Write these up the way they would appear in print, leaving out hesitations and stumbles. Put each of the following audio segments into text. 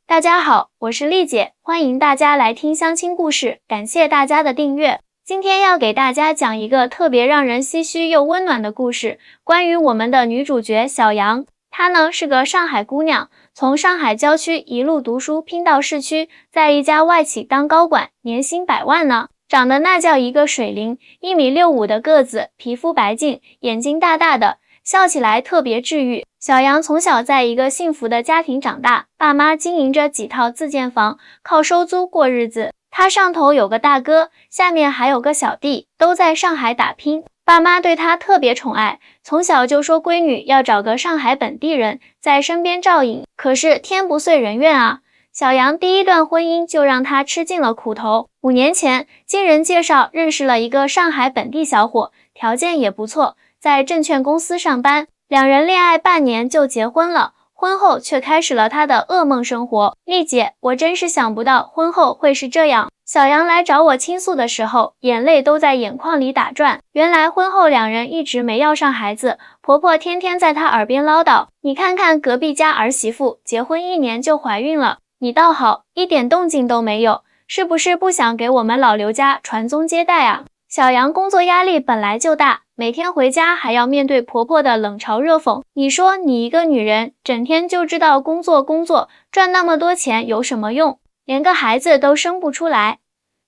大家好，我是丽姐，欢迎大家来听相亲故事，感谢大家的订阅。今天要给大家讲一个特别让人唏嘘又温暖的故事，关于我们的女主角小杨。她呢是个上海姑娘，从上海郊区一路读书拼到市区，在一家外企当高管，年薪100万呢。长得那叫一个水灵，1.65米的个子，皮肤白净，眼睛大大的，笑起来特别治愈。小杨从小在一个幸福的家庭长大，爸妈经营着几套自建房，靠收租过日子。他上头有个大哥，下面还有个小弟，都在上海打拼。爸妈对他特别宠爱，从小就说闺女要找个上海本地人，在身边照应。可是天不遂人愿啊，小杨第一段婚姻就让他吃尽了苦头。5年前，经人介绍认识了一个上海本地小伙，条件也不错，在证券公司上班。两人恋爱半年就结婚了，婚后却开始了他的噩梦生活。丽姐，我真是想不到婚后会是这样。小杨来找我倾诉的时候，眼泪都在眼眶里打转。原来婚后两人一直没要上孩子，婆婆天天在她耳边唠叨，你看看隔壁家儿媳妇，结婚1年就怀孕了，你倒好，一点动静都没有，是不是不想给我们老刘家传宗接代啊？小杨工作压力本来就大，每天回家还要面对婆婆的冷嘲热讽。你说你一个女人，整天就知道工作，赚那么多钱有什么用？连个孩子都生不出来。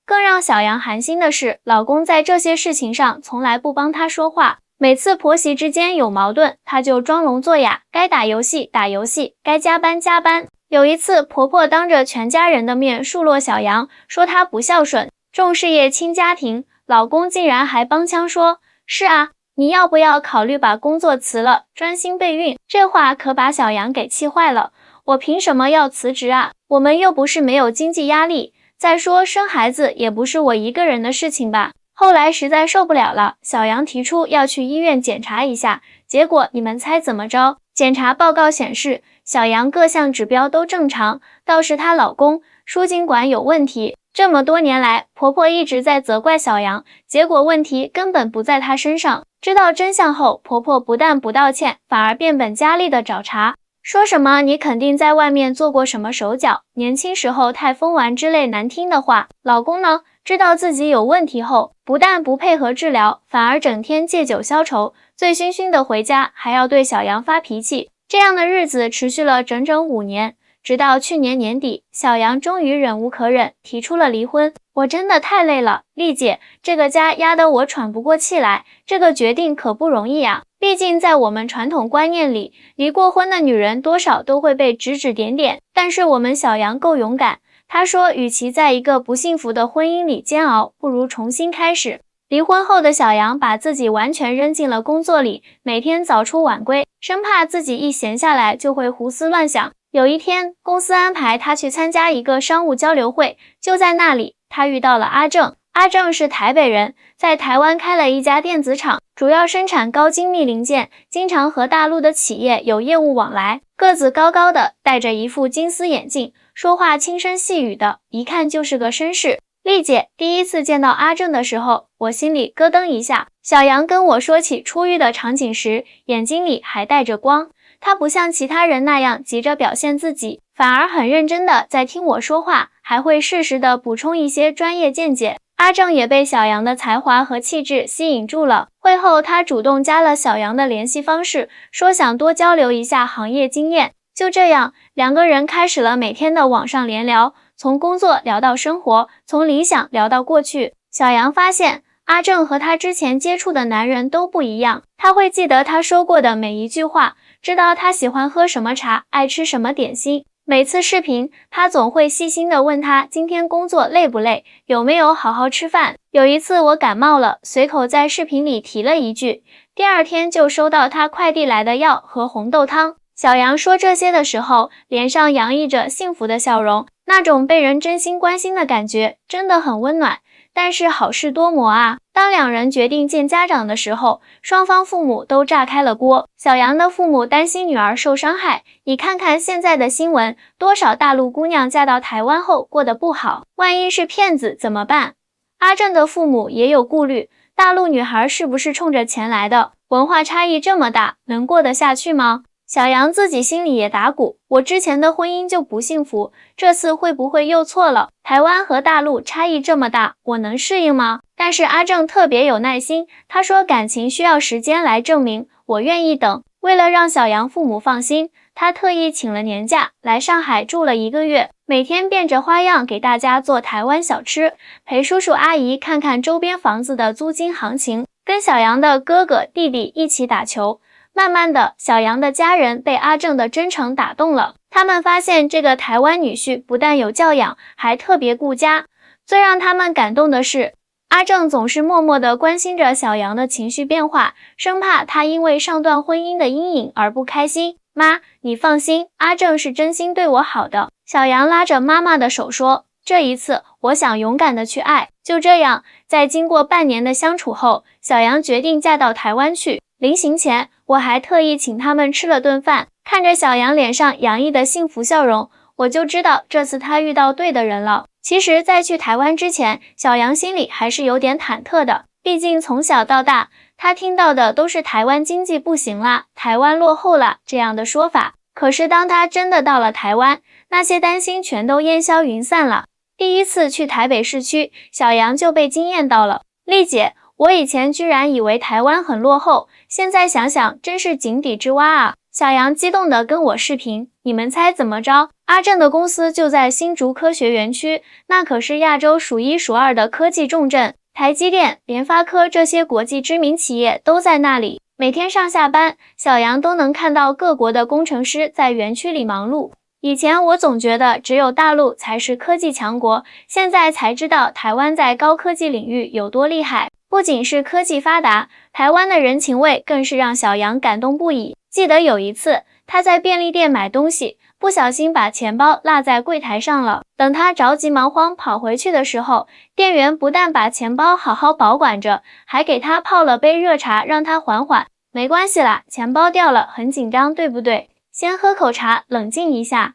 更让小杨寒心的是，老公在这些事情上从来不帮她说话。每次婆媳之间有矛盾，她就装聋作哑，该打游戏打游戏，该加班加班。有一次，婆婆当着全家人的面数落小杨，说她不孝顺，重事业轻家庭。老公竟然还帮腔说，是啊，你要不要考虑把工作辞了，专心备孕？这话可把小杨给气坏了。我凭什么要辞职啊？我们又不是没有经济压力，再说生孩子也不是我一个人的事情吧。后来实在受不了了，小杨提出要去医院检查一下，结果你们猜怎么着？检查报告显示，小杨各项指标都正常，倒是她老公输精管有问题。这么多年来，婆婆一直在责怪小杨，结果问题根本不在她身上。知道真相后，婆婆不但不道歉，反而变本加厉的找茬，说什么你肯定在外面做过什么手脚，年轻时候太疯玩之类难听的话。老公呢，知道自己有问题后，不但不配合治疗，反而整天借酒消愁，醉醺醺的回家，还要对小杨发脾气。这样的日子持续了整整5年。直到去年年底，小杨终于忍无可忍，提出了离婚。我真的太累了，丽姐，这个家压得我喘不过气来，这个决定可不容易啊。毕竟在我们传统观念里，离过婚的女人多少都会被指指点点，但是我们小杨够勇敢，她说与其在一个不幸福的婚姻里煎熬，不如重新开始。离婚后的小杨把自己完全扔进了工作里，每天早出晚归，生怕自己一闲下来就会胡思乱想。有一天，公司安排他去参加一个商务交流会，就在那里，他遇到了阿正。阿正是台北人，在台湾开了一家电子厂，主要生产高精密零件，经常和大陆的企业有业务往来。个子高高的，戴着一副金丝眼镜，说话轻声细语的，一看就是个绅士。丽姐，第一次见到阿正的时候，我心里咯噔一下。小杨跟我说起出狱的场景时，眼睛里还带着光。他不像其他人那样急着表现自己，反而很认真的在听我说话，还会适时的补充一些专业见解。阿正也被小杨的才华和气质吸引住了。会后，他主动加了小杨的联系方式，说想多交流一下行业经验。就这样，两个人开始了每天的网上连聊，从工作聊到生活，从理想聊到过去。小杨发现，阿正和他之前接触的男人都不一样，他会记得他说过的每一句话，知道他喜欢喝什么茶，爱吃什么点心。每次视频，他总会细心地问他今天工作累不累，有没有好好吃饭。有一次我感冒了，随口在视频里提了一句，第二天就收到他快递来的药和红豆汤。小杨说这些的时候，脸上洋溢着幸福的笑容，那种被人真心关心的感觉真的很温暖。但是好事多磨啊，当两人决定见家长的时候，双方父母都炸开了锅。小杨的父母担心女儿受伤害，你看看现在的新闻，多少大陆姑娘嫁到台湾后过得不好，万一是骗子怎么办？阿正的父母也有顾虑，大陆女孩是不是冲着钱来的？文化差异这么大，能过得下去吗？小杨自己心里也打鼓，我之前的婚姻就不幸福，这次会不会又错了？台湾和大陆差异这么大，我能适应吗？但是阿正特别有耐心，他说感情需要时间来证明，我愿意等。为了让小杨父母放心，他特意请了年假，来上海住了1个月，每天变着花样给大家做台湾小吃，陪叔叔阿姨看看周边房子的租金行情，跟小杨的哥哥弟弟一起打球。慢慢的，小杨的家人被阿正的真诚打动了，他们发现这个台湾女婿不但有教养，还特别顾家。最让他们感动的是，阿正总是默默地关心着小杨的情绪变化，生怕他因为上段婚姻的阴影而不开心。妈，你放心，阿正是真心对我好的。小杨拉着妈妈的手说，这一次我想勇敢地去爱。就这样，在经过半年的相处后，小杨决定嫁到台湾去。临行前，我还特意请他们吃了顿饭，看着小杨脸上洋溢的幸福笑容，我就知道这次他遇到对的人了。其实在去台湾之前，小杨心里还是有点忐忑的，毕竟从小到大，他听到的都是台湾经济不行啦，台湾落后了这样的说法。可是当他真的到了台湾，那些担心全都烟消云散了。第一次去台北市区，小杨就被惊艳到了。丽姐，我以前居然以为台湾很落后，现在想想真是井底之蛙啊！小杨激动地跟我视频，你们猜怎么着？阿正的公司就在新竹科学园区，那可是亚洲数1数2的科技重镇，台积电、联发科这些国际知名企业都在那里。每天上下班，小杨都能看到各国的工程师在园区里忙碌。以前我总觉得只有大陆才是科技强国，现在才知道台湾在高科技领域有多厉害。不仅是科技发达，台湾的人情味更是让小杨感动不已。记得有一次，他在便利店买东西，不小心把钱包落在柜台上了。等他着急忙慌跑回去的时候，店员不但把钱包好好保管着，还给他泡了杯热茶，让他缓缓。没关系啦，钱包掉了，很紧张，对不对？先喝口茶，冷静一下。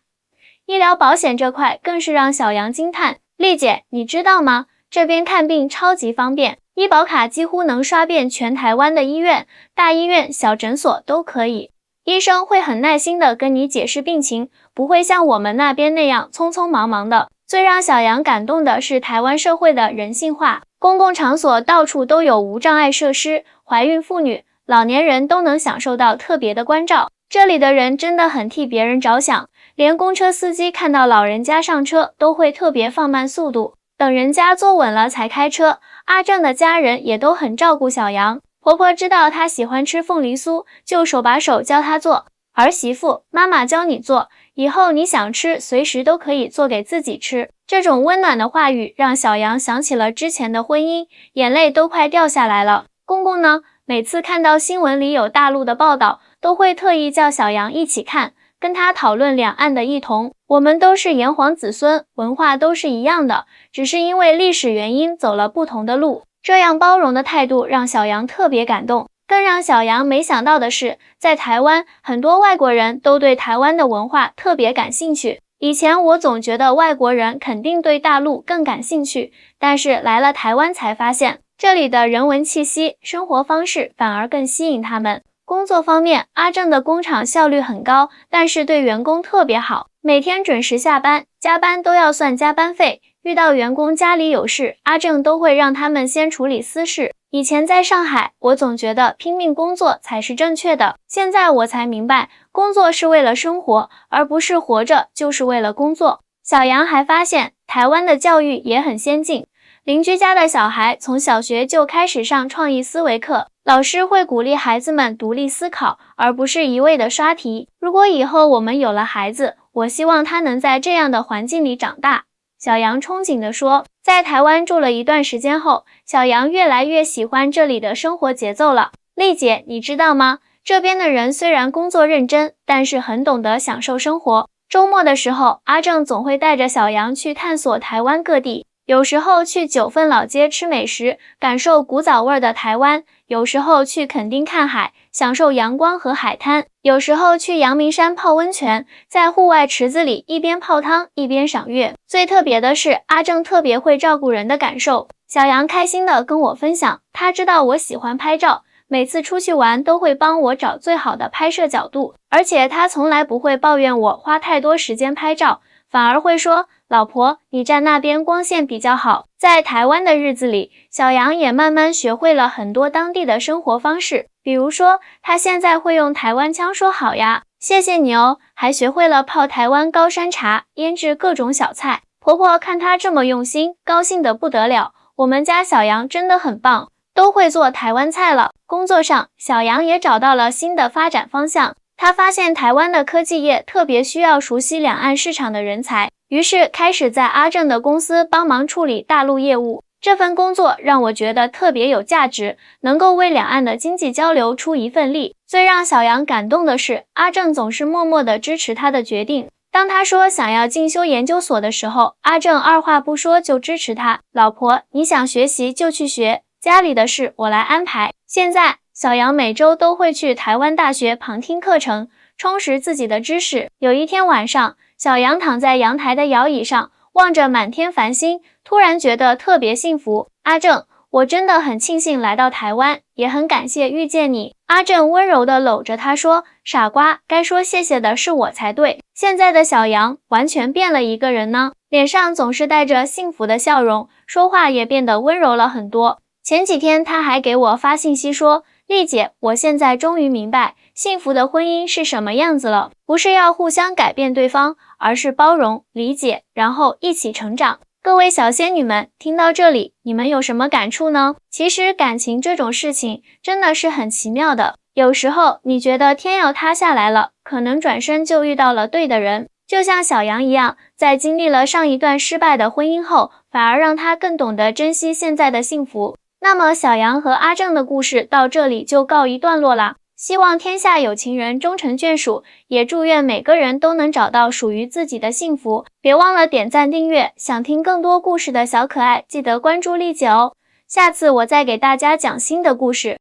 医疗保险这块更是让小杨惊叹。丽姐，你知道吗？这边看病超级方便，医保卡几乎能刷遍全台湾的医院，大医院、小诊所都可以。医生会很耐心地跟你解释病情，不会像我们那边那样匆匆忙忙的。最让小杨感动的是台湾社会的人性化，公共场所到处都有无障碍设施，怀孕妇女、老年人都能享受到特别的关照。这里的人真的很替别人着想，连公车司机看到老人家上车都会特别放慢速度，等人家坐稳了才开车。阿正的家人也都很照顾小杨，婆婆知道他喜欢吃凤梨酥，就手把手教他做。儿媳妇，妈妈教你做，以后你想吃随时都可以做给自己吃。这种温暖的话语让小杨想起了之前的婚姻，眼泪都快掉下来了。公公呢，每次看到新闻里有大陆的报道，都会特意叫小杨一起看，跟他讨论两岸的异同。我们都是炎黄子孙，文化都是一样的，只是因为历史原因走了不同的路。这样包容的态度让小杨特别感动。更让小杨没想到的是，在台湾，很多外国人都对台湾的文化特别感兴趣。以前我总觉得外国人肯定对大陆更感兴趣，但是来了台湾才发现，这里的人文气息、生活方式反而更吸引他们。工作方面，阿正的工厂效率很高，但是对员工特别好，每天准时下班，加班都要算加班费。遇到员工家里有事，阿正都会让他们先处理私事。以前在上海，我总觉得拼命工作才是正确的，现在我才明白，工作是为了生活，而不是活着就是为了工作。小杨还发现，台湾的教育也很先进，邻居家的小孩从小学就开始上创意思维课，老师会鼓励孩子们独立思考，而不是一味的刷题。如果以后我们有了孩子，我希望他能在这样的环境里长大。小杨憧憬地说，在台湾住了一段时间后，小杨越来越喜欢这里的生活节奏了。丽姐，你知道吗？这边的人虽然工作认真，但是很懂得享受生活。周末的时候，阿正总会带着小杨去探索台湾各地，有时候去九份老街吃美食，感受古早味的台湾；有时候去垦丁看海，享受阳光和海滩；有时候去阳明山泡温泉，在户外池子里一边泡汤一边赏月。最特别的是，阿正特别会照顾人的感受。小杨开心地跟我分享，他知道我喜欢拍照，每次出去玩都会帮我找最好的拍摄角度，而且他从来不会抱怨我花太多时间拍照，反而会说，老婆，你站那边光线比较好。在台湾的日子里，小杨也慢慢学会了很多当地的生活方式，比如说，他现在会用台湾腔说好呀，谢谢你哦，还学会了泡台湾高山茶，腌制各种小菜。婆婆看他这么用心，高兴得不得了。我们家小杨真的很棒，都会做台湾菜了。工作上，小杨也找到了新的发展方向。他发现台湾的科技业特别需要熟悉两岸市场的人才，于是开始在阿正的公司帮忙处理大陆业务。这份工作让我觉得特别有价值，能够为两岸的经济交流出一份力。最让小杨感动的是，阿正总是默默地支持他的决定。当他说想要进修研究所的时候，阿正二话不说就支持他。老婆，你想学习就去学，家里的事我来安排。现在，小杨每周都会去台湾大学旁听课程，充实自己的知识。有一天晚上，小杨躺在阳台的摇椅上，望着满天繁星，突然觉得特别幸福。阿正，我真的很庆幸来到台湾，也很感谢遇见你。阿正温柔地搂着他说，傻瓜，该说谢谢的是我才对。现在的小杨完全变了一个人呢，脸上总是带着幸福的笑容，说话也变得温柔了很多。前几天他还给我发信息说，丽姐，我现在终于明白幸福的婚姻是什么样子了，不是要互相改变对方，而是包容、理解，然后一起成长。各位小仙女们，听到这里，你们有什么感触呢？其实感情这种事情真的是很奇妙的，有时候你觉得天要塌下来了，可能转身就遇到了对的人。就像小杨一样，在经历了上一段失败的婚姻后，反而让他更懂得珍惜现在的幸福。那么小杨和阿正的故事到这里就告一段落啦。希望天下有情人终成眷属，也祝愿每个人都能找到属于自己的幸福。别忘了点赞订阅，想听更多故事的小可爱，记得关注丽姐哦。下次我再给大家讲新的故事。